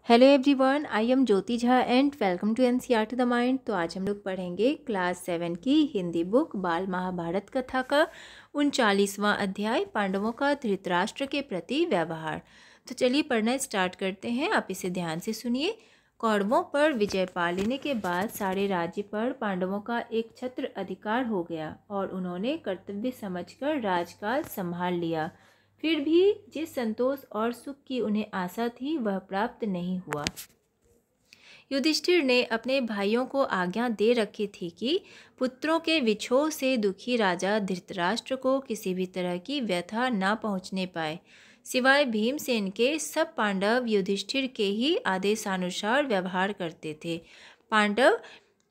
Hello everyone, I am Jyoti Jha and welcome to NCERT the mind. तो आज हम लोग पढ़ेंगे क्लास 7 की हिंदी बुक बाल महाभारत कथा का 39वां अध्याय पांडवों का धृतराष्ट्र के प्रति व्यवहार। तो चलिए पढ़ना स्टार्ट करते हैं। आप इसे ध्यान से सुनिए। कौरवों पर विजय पा लेने के बाद सारे राज्य पर पांडवों का एक छत्र अधिकार हो गया और उन्होंने कर्तव्य समझकर राजकाज संभाल लिया। फिर भी जिस संतोष और सुख की उन्हें आशा थी वह प्राप्त नहीं हुआ। युधिष्ठिर ने अपने भाइयों को आज्ञा दे रखी थी कि पुत्रों के विछोह से दुखी राजा धृतराष्ट्र को किसी भी तरह की व्यथा न पहुंचने पाए। सिवाय भीमसेन के सब पांडव युधिष्ठिर के ही आदेशानुसार व्यवहार करते थे। पांडव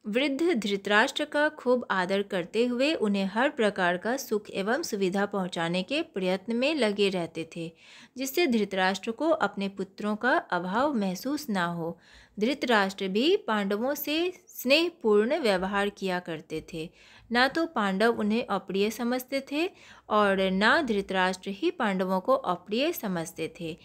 वृद्ध धृतराष्ट्र का खूब आदर करते हुए उन्हें हर प्रकार का सुख एवं सुविधा पहुंचाने के प्रयत्न में लगे रहते थे, जिससे धृतराष्ट्र को अपने पुत्रों का अभाव महसूस ना हो। धृतराष्ट्र भी पांडवों से स्नेहपूर्ण व्यवहार किया करते थे। ना तो पांडव उन्हें अप्रिय समझते थे और ना धृतराष्ट्र ही पांडवों को अप्रिय समझते थे।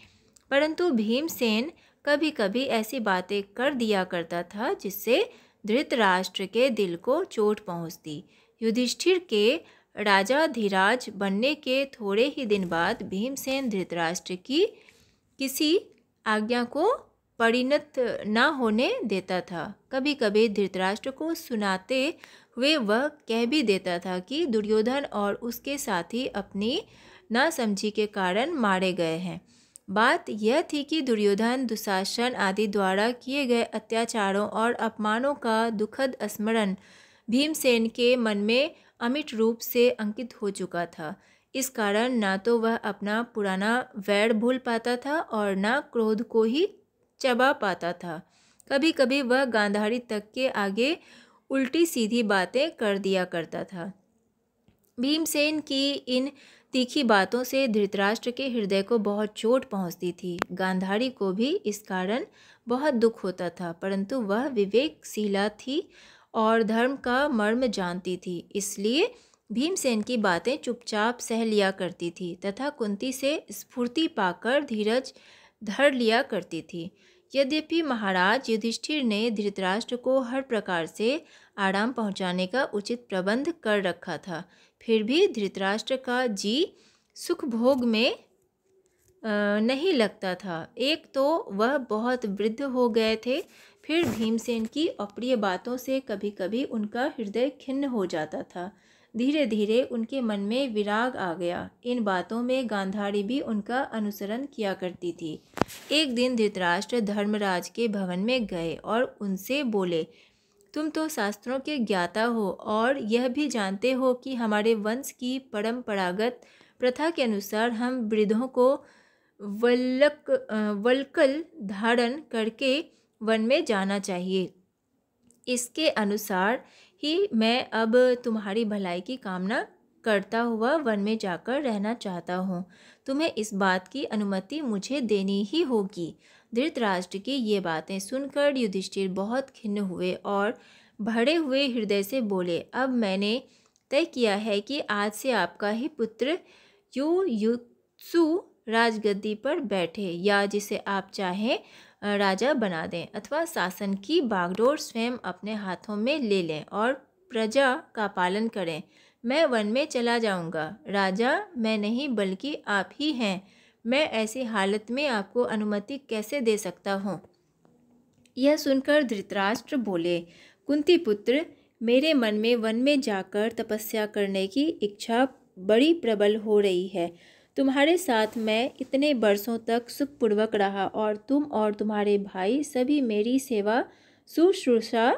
परंतु भीमसेन कभी कभी ऐसी बातें कर दिया करता था जिससे धृतराष्ट्र के दिल को चोट पहुंचती। युधिष्ठिर के राजाधिराज बनने के थोड़े ही दिन बाद भीमसेन धृतराष्ट्र की किसी आज्ञा को परिणत न होने देता था। कभी कभी धृतराष्ट्र को सुनाते हुए वह कह भी देता था कि दुर्योधन और उसके साथी अपनी नासमझी के कारण मारे गए हैं। बात यह थी कि दुर्योधन, दुशासन आदि द्वारा किए गए अत्याचारों और अपमानों का दुखद स्मरण भीमसेन के मन में अमिट रूप से अंकित हो चुका था। इस कारण ना तो वह अपना पुराना वैर भूल पाता था और ना क्रोध को ही चबा पाता था। कभी कभी वह गांधारी तक के आगे उल्टी सीधी बातें कर दिया करता था। भीमसेन की इन तीखी बातों से धृतराष्ट्र के हृदय को बहुत चोट पहुंचती थी। गांधारी को भी इस कारण बहुत दुख होता था, परंतु वह विवेकशीला थी और धर्म का मर्म जानती थी, इसलिए भीमसेन की बातें चुपचाप सह लिया करती थी तथा कुंती से स्फूर्ति पाकर धीरज धर लिया करती थी। यद्यपि महाराज युधिष्ठिर ने धृतराष्ट्र को हर प्रकार से आराम पहुंचाने का उचित प्रबंध कर रखा था, फिर भी धृतराष्ट्र का जी सुख भोग में नहीं लगता था। एक तो वह बहुत वृद्ध हो गए थे, फिर भीमसेन की अप्रिय बातों से कभी कभी उनका हृदय खिन्न हो जाता था। धीरे धीरे उनके मन में विराग आ गया। इन बातों में गांधारी भी उनका अनुसरण किया करती थी। एक दिन धृतराष्ट्र धर्मराज के भवन में गए और उनसे बोले, तुम तो शास्त्रों के ज्ञाता हो और यह भी जानते हो कि हमारे वंश की परंपरागत प्रथा के अनुसार हम वृद्धों को वल्कल धारण करके वन में जाना चाहिए। इसके अनुसार ही मैं अब तुम्हारी भलाई की कामना करता हुआ वन में जाकर रहना चाहता हूँ। तुम्हें इस बात की अनुमति मुझे देनी ही होगी। धृतराष्ट्र की ये बातें सुनकर युधिष्ठिर बहुत खिन्न हुए और भरे हुए हृदय से बोले, अब मैंने तय किया है कि आज से आपका ही पुत्र युयुत्सु राजगद्दी पर बैठे, या जिसे आप चाहें राजा बना दें, अथवा शासन की बागडोर स्वयं अपने हाथों में ले लें और प्रजा का पालन करें। मैं वन में चला जाऊंगा। राजा मैं नहीं बल्कि आप ही हैं। मैं ऐसी हालत में आपको अनुमति कैसे दे सकता हूँ? यह सुनकर धृतराष्ट्र बोले, कुंती पुत्र, मेरे मन में वन में जाकर तपस्या करने की इच्छा बड़ी प्रबल हो रही है। तुम्हारे साथ मैं इतने वर्षों तक सुखपूर्वक रहा और तुम और तुम्हारे भाई सभी मेरी सेवा शुश्रूषा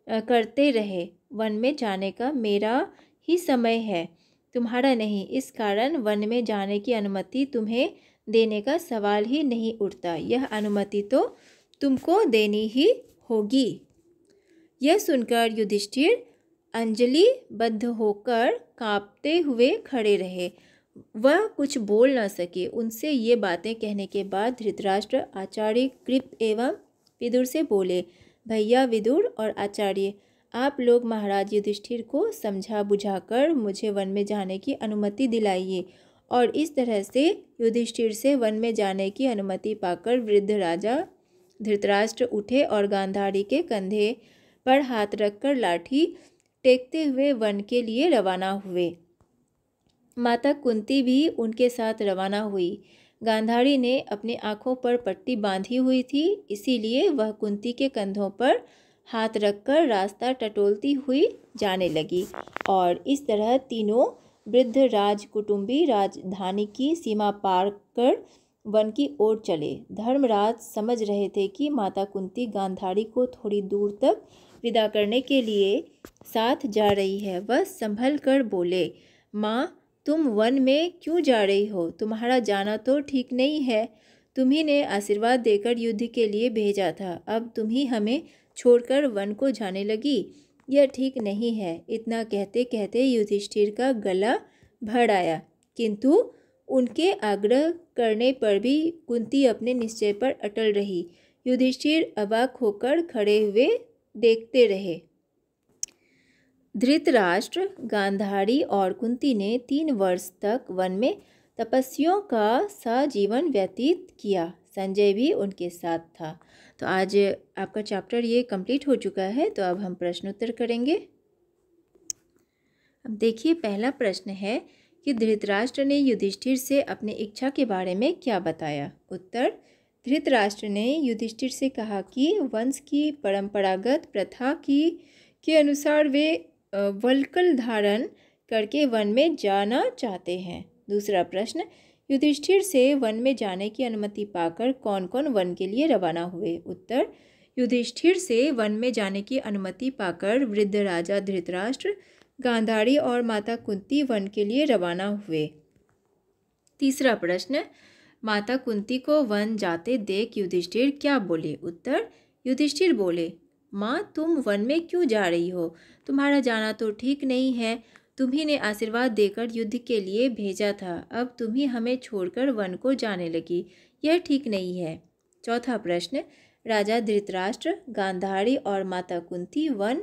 करते रहे। वन में जाने का मेरा ही समय है, तुम्हारा नहीं। इस कारण वन में जाने की अनुमति तुम्हें देने का सवाल ही नहीं उठता। यह अनुमति तो तुमको देनी ही होगी। यह सुनकर युधिष्ठिर अंजलिबद्ध होकर कांपते हुए खड़े रहे। वह कुछ बोल न सके। उनसे ये बातें कहने के बाद धृतराष्ट्र आचार्य कृप एवं विदुर से बोले, भैया विदुर और आचार्य, आप लोग महाराज युधिष्ठिर को समझा बुझाकर मुझे वन में जाने की अनुमति दिलाइए। और इस तरह से युधिष्ठिर से वन में जाने की अनुमति पाकर वृद्ध राजा धृतराष्ट्र उठे और गांधारी के कंधे पर हाथ रखकर लाठी टेकते हुए वन के लिए रवाना हुए। माता कुंती भी उनके साथ रवाना हुई। गांधारी ने अपनी आंखों पर पट्टी बांधी हुई थी, इसीलिए वह कुंती के कंधों पर हाथ रखकर रास्ता टटोलती हुई जाने लगी और इस तरह तीनों वृद्ध राजकुटुंबी राजधानी की सीमा पार कर वन की ओर चले। धर्मराज समझ रहे थे कि माता कुंती गांधारी को थोड़ी दूर तक विदा करने के लिए साथ जा रही है। वह संभल कर बोले, माँ, तुम वन में क्यों जा रही हो? तुम्हारा जाना तो ठीक नहीं है। तुम्ही ने आशीर्वाद देकर युद्ध के लिए भेजा था, अब तुम्ही हमें छोड़कर वन को जाने लगी। यह ठीक नहीं है। इतना कहते कहते युधिष्ठिर का गला भर आया, किंतु उनके आग्रह करने पर भी कुंती अपने निश्चय पर अटल रही। युधिष्ठिर अवाक होकर खड़े हुए देखते रहे। धृतराष्ट्र, गांधारी और कुंती ने 3 वर्ष तक वन में तपस्वियों का सा जीवन व्यतीत किया। संजय भी उनके साथ था। तो आज आपका चैप्टर ये कंप्लीट हो चुका है। तो अब हम प्रश्न उत्तर करेंगे। अब देखिए, पहला प्रश्न है कि धृतराष्ट्र ने युधिष्ठिर से अपनी इच्छा के बारे में क्या बताया? उत्तर, धृतराष्ट्र ने युधिष्ठिर से कहा कि वंश की परंपरागत प्रथा के अनुसार वे वल्कल धारण करके वन में जाना चाहते हैं। दूसरा प्रश्न, युधिष्ठिर से वन में जाने की अनुमति पाकर कौन कौन वन के लिए रवाना हुए? उत्तर, युधिष्ठिर से वन में जाने की अनुमति पाकर वृद्ध राजा धृतराष्ट्र, गांधारी और माता कुंती वन के लिए रवाना हुए। तीसरा प्रश्न, माता कुंती को वन जाते देख युधिष्ठिर क्या बोले? उत्तर, युधिष्ठिर बोले, माँ, तुम वन में क्यों जा रही हो? तुम्हारा जाना तो ठीक नहीं है। तुम्ही ने आशीर्वाद देकर युद्ध के लिए भेजा था, अब तुम्ही हमें छोड़कर वन को जाने लगी। यह ठीक नहीं है। चौथा प्रश्न, राजा धृतराष्ट्र, गांधारी और माता कुंती वन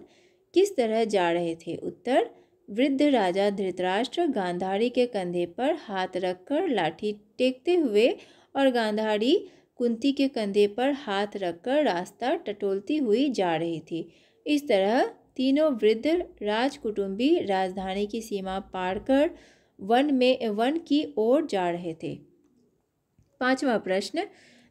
किस तरह जा रहे थे? उत्तर, वृद्ध राजा धृतराष्ट्र गांधारी के कंधे पर हाथ रखकर लाठी टेकते हुए और गांधारी कुंती के कंधे पर हाथ रखकर रास्ता टटोलती हुई जा रही थी। इस तरह तीनों वृद्ध राजकुटुंबी राजधानी की सीमा पार कर वन की ओर जा रहे थे। पांचवा प्रश्न,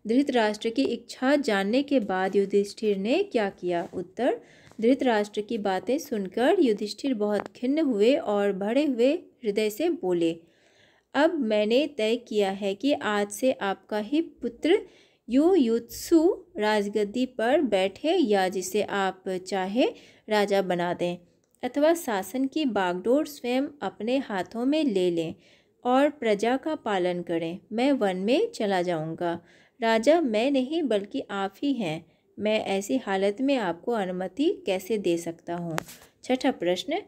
धृतराष्ट्र की इच्छा जानने के बाद युधिष्ठिर ने क्या किया? उत्तर, धृतराष्ट्र की बातें सुनकर युधिष्ठिर बहुत खिन्न हुए और भरे हुए हृदय से बोले, अब मैंने तय किया है कि आज से आपका ही पुत्र युयुत्सु राजगद्दी पर बैठे या जिसे आप चाहे राजा बना दें, अथवा शासन की बागडोर स्वयं अपने हाथों में ले लें और प्रजा का पालन करें। मैं वन में चला जाऊंगा। राजा मैं नहीं बल्कि आप ही हैं। मैं ऐसी हालत में आपको अनुमति कैसे दे सकता हूँ? छठा प्रश्न,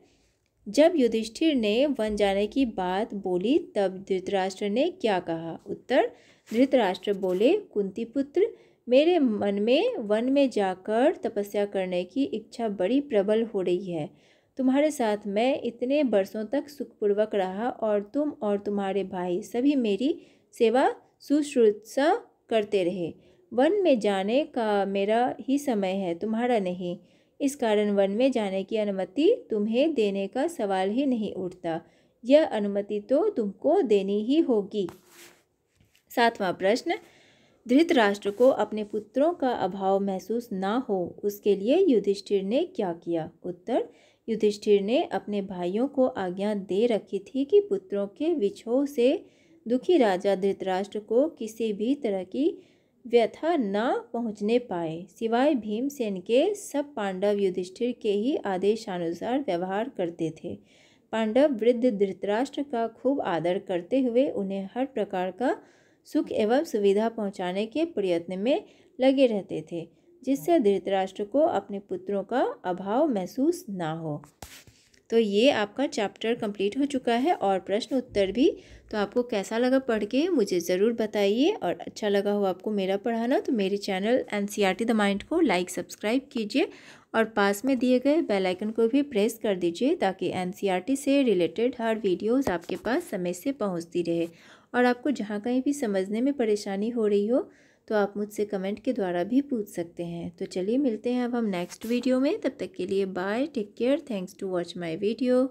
जब युधिष्ठिर ने वन जाने की बात बोली तब धृतराष्ट्र ने क्या कहा? उत्तर, धृतराष्ट्र बोले, कुंती पुत्र, मेरे मन में वन में जाकर तपस्या करने की इच्छा बड़ी प्रबल हो रही है। तुम्हारे साथ मैं इतने वर्षों तक सुखपूर्वक रहा और तुम और तुम्हारे भाई सभी मेरी सेवा शुश्रूषा करते रहे। वन में जाने का मेरा ही समय है, तुम्हारा नहीं। इस कारण वन में जाने की अनुमति तुम्हें देने का सवाल ही नहीं उठता। यह अनुमति तो तुमको देनी ही होगी। सातवां प्रश्न, धृतराष्ट्र को अपने पुत्रों का अभाव महसूस ना हो उसके लिए युधिष्ठिर ने क्या किया? उत्तर, युधिष्ठिर ने अपने भाइयों को आज्ञा दे रखी थी कि पुत्रों के विछोह से दुखी राजा धृतराष्ट्र को किसी भी तरह की व्यथा न पहुँचने पाए। सिवाय भीमसेन के सब पांडव युधिष्ठिर के ही आदेशानुसार व्यवहार करते थे। पांडव वृद्ध धृतराष्ट्र का खूब आदर करते हुए उन्हें हर प्रकार का सुख एवं सुविधा पहुंचाने के प्रयत्न में लगे रहते थे, जिससे धृतराष्ट्र को अपने पुत्रों का अभाव महसूस ना हो। तो ये आपका चैप्टर कंप्लीट हो चुका है और प्रश्न उत्तर भी। तो आपको कैसा लगा पढ़ के मुझे ज़रूर बताइए, और अच्छा लगा हो आपको मेरा पढ़ाना तो मेरे चैनल NCERT द माइंड को लाइक सब्सक्राइब कीजिए और पास में दिए गए बेल आइकन को भी प्रेस कर दीजिए ताकि NCERT से रिलेटेड हर वीडियोज़ आपके पास समय से पहुँचती रहे। और आपको जहाँ कहीं भी समझने में परेशानी हो रही हो तो आप मुझसे कमेंट के द्वारा भी पूछ सकते हैं। तो चलिए मिलते हैं अब हम नेक्स्ट वीडियो में। तब तक के लिए bye, take care, thanks to watch my video.